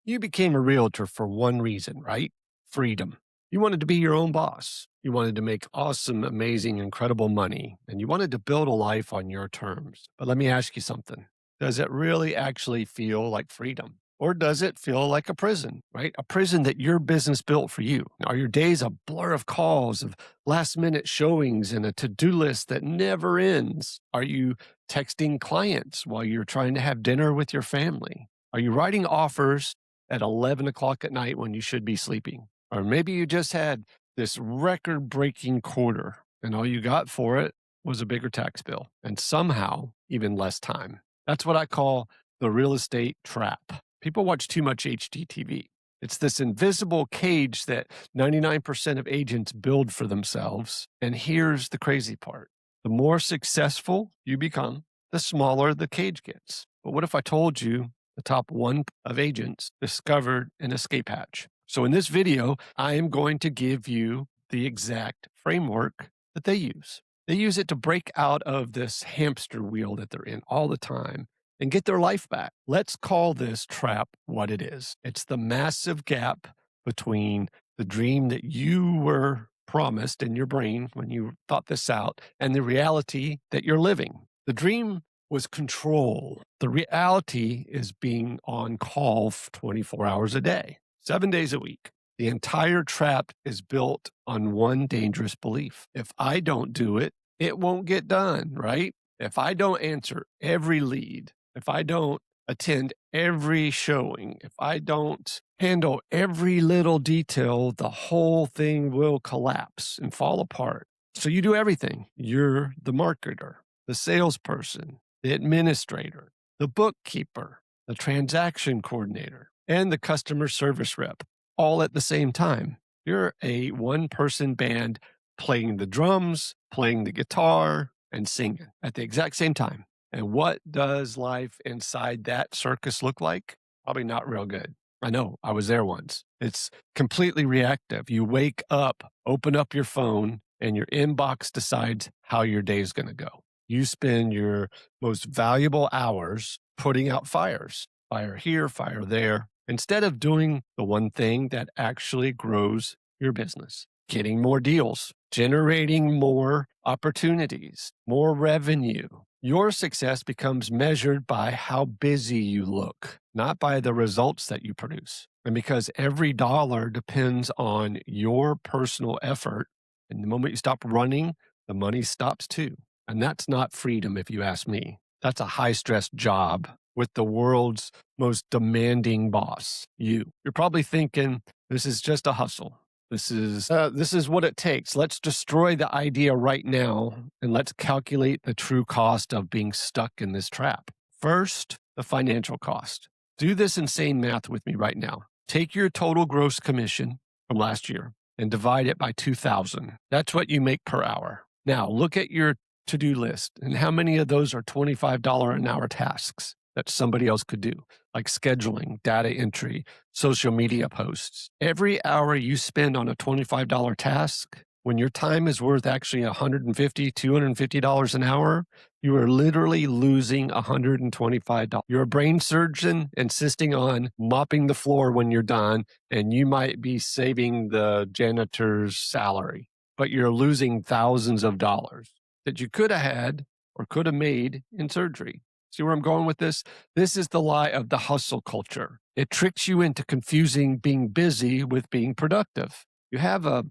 You became a realtor for one reason, right? Freedom. You wanted to be your own boss. You wanted to make awesome, amazing, incredible money, and you wanted to build a life on your terms. But let me ask you something. Does it really actually feel like freedom? Or does it feel like a prison, right? A prison that your business built for you. Are your days a blur of calls, of last minute showings, and a to do list that never ends? Are you texting clients while you're trying to have dinner with your family? Are you writing offers at 11 o'clock at night when you should be sleeping? Or maybe you just had this record breaking quarter and all you got for it was a bigger tax bill and somehow even less time. That's what I call the real estate trap. People watch too much HGTV. It's this invisible cage that 99% of agents build for themselves. And here's the crazy part. The more successful you become, the smaller the cage gets. But what if I told you the top one of agents discovered an escape hatch? So in this video, I am going to give you the exact framework that they use. They use it to break out of this hamster wheel that they're in all the time and get their life back. Let's call this trap what it is. It's the massive gap between the dream that you were promised in your brain when you thought this out and the reality that you're living. The dream was control. The reality is being on call 24 hours a day, 7 days a week. The entire trap is built on one dangerous belief. If I don't do it, it won't get done, right? If I don't answer every lead, if I don't attend every showing, if I don't handle every little detail, the whole thing will collapse and fall apart. So you do everything. You're the marketer, the salesperson, the administrator, the bookkeeper, the transaction coordinator, and the customer service rep, all at the same time. You're a one-person band playing the drums, playing the guitar, and singing at the exact same time. And what does life inside that circus look like? Probably not real good. I know, I was there once. It's completely reactive. You wake up, open up your phone, and your inbox decides how your day is going to go. You spend your most valuable hours putting out fires, fire here, fire there, instead of doing the one thing that actually grows your business, getting more deals, generating more opportunities, more revenue. Your success becomes measured by how busy you look, not by the results that you produce. And because every dollar depends on your personal effort, and the moment you stop running, the money stops too. And that's not freedom, if you ask me. That's a high stress job with the world's most demanding boss, you. You're probably thinking, this is just a hustle. This is what it takes. Let's destroy the idea right now and let's calculate the true cost of being stuck in this trap. First, the financial cost. Do this insane math with me right now. Take your total gross commission from last year and divide it by 2,000. That's what you make per hour. Now, look at your to-do list and how many of those are $25 an hour tasks that somebody else could do, like scheduling, data entry, social media posts. Every hour you spend on a $25 task, when your time is worth actually $150, $250 an hour, you are literally losing $125. You're a brain surgeon insisting on mopping the floor when you're done, and you might be saving the janitor's salary, but you're losing thousands of dollars that you could have had or could have made in surgery. See where I'm going with this? This is the lie of the hustle culture. It tricks you into confusing being busy with being productive. You have a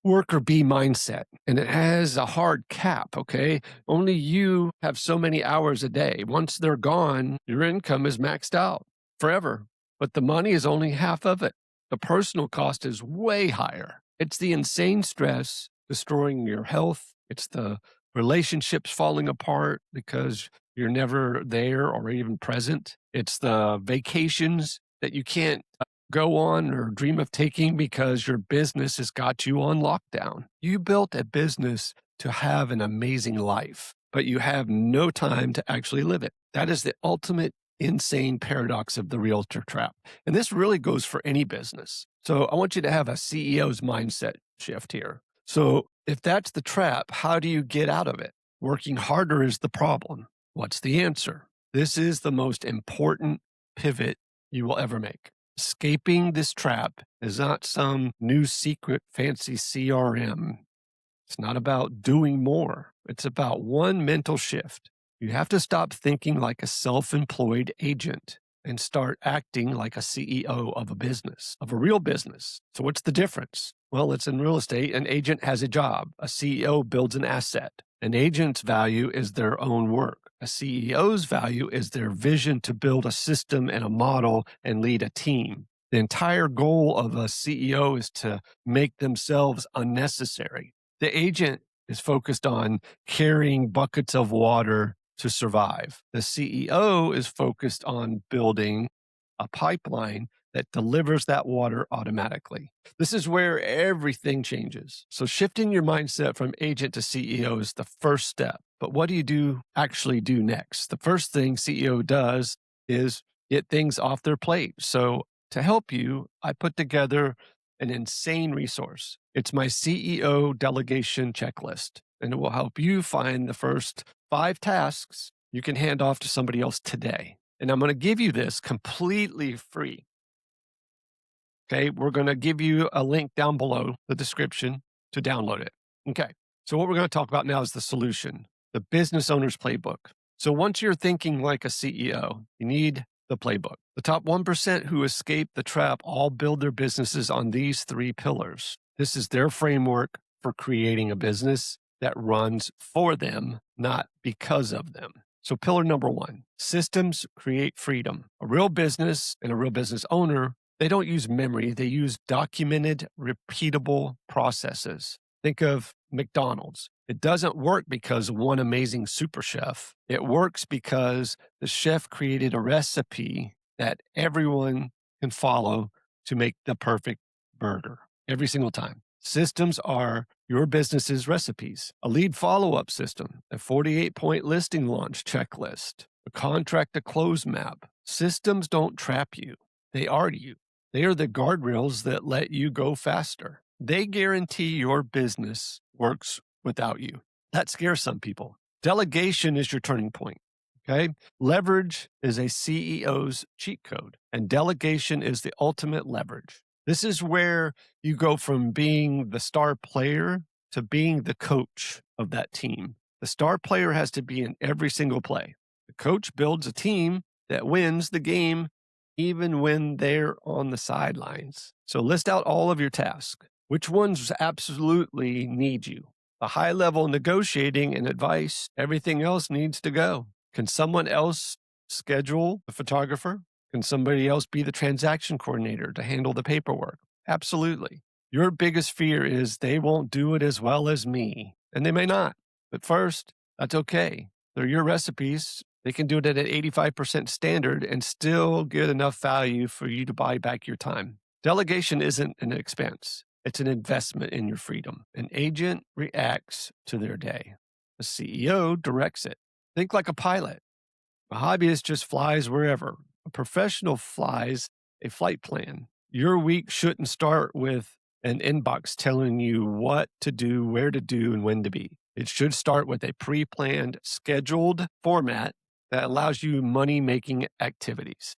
worker bee mindset and it has a hard cap, okay? Only you have so many hours a day. Once they're gone, your income is maxed out forever, but the money is only half of it. The personal cost is way higher. It's the insane stress destroying your health. It's the relationships falling apart because you're never there or even present. It's the vacations that you can't go on or dream of taking because your business has got you on lockdown. You built a business to have an amazing life, but you have no time to actually live it. That is the ultimate insane paradox of the realtor trap. And this really goes for any business. So I want you to have a CEO's mindset shift here. So if that's the trap, how do you get out of it? Working harder is the problem. What's the answer? This is the most important pivot you will ever make. Escaping this trap is not some new secret fancy CRM. It's not about doing more. It's about one mental shift. You have to stop thinking like a self employed agent and start acting like a CEO of a business, of a real business. So, what's the difference? Well, it's in real estate. An agent has a job, a CEO builds an asset. An agent's value is their own work. A CEO's value is their vision to build a system and a model and lead a team. The entire goal of a CEO is to make themselves unnecessary. The agent is focused on carrying buckets of water to survive. The CEO is focused on building a pipeline that delivers that water automatically. This is where everything changes. So shifting your mindset from agent to CEO is the first step. But what do you actually do next? The first thing CEO does is get things off their plate. So to help you, I put together an insane resource. It's my CEO delegation checklist, and it will help you find the first 5 tasks you can hand off to somebody else today. And I'm going to give you this completely free. Okay. We're going to give you a link down below the description to download it. Okay. So, what we're going to talk about now is the solution, the business owner's playbook. So, once you're thinking like a CEO, you need the playbook. The top 1% who escape the trap all build their businesses on these 3 pillars. This is their framework for creating a business that runs for them, not because of them. So, pillar number 1, systems create freedom. A real business and a real business owner, they don't use memory, they use documented, repeatable processes. Think of McDonald's. It doesn't work because one amazing super chef. It works because the chef created a recipe that everyone can follow to make the perfect burger every single time. Systems are your business's recipes, a lead follow-up system, a 48-point listing launch checklist, a contract to close map. Systems don't trap you. They are you. They are the guardrails that let you go faster. They guarantee your business works without you. That scares some people. Delegation is your turning point. Okay. Leverage is a CEO's cheat code, and delegation is the ultimate leverage. This is where you go from being the star player to being the coach of that team. The star player has to be in every single play. The coach builds a team that wins the game even when they're on the sidelines. So list out all of your tasks. Which ones absolutely need you? The high level negotiating and advice, everything else needs to go. Can someone else schedule the photographer? Can somebody else be the transaction coordinator to handle the paperwork? Absolutely. Your biggest fear is they won't do it as well as me, and they may not. But first, that's okay. They're your recipes. They can do it at an 85% standard and still get enough value for you to buy back your time. Delegation isn't an expense. It's an investment in your freedom. An agent reacts to their day. A CEO directs it. Think like a pilot. A hobbyist just flies wherever. A professional flies a flight plan. Your week shouldn't start with an inbox telling you what to do, where to do, and when to be. It should start with a pre-planned, scheduled format that allows you money-making activities.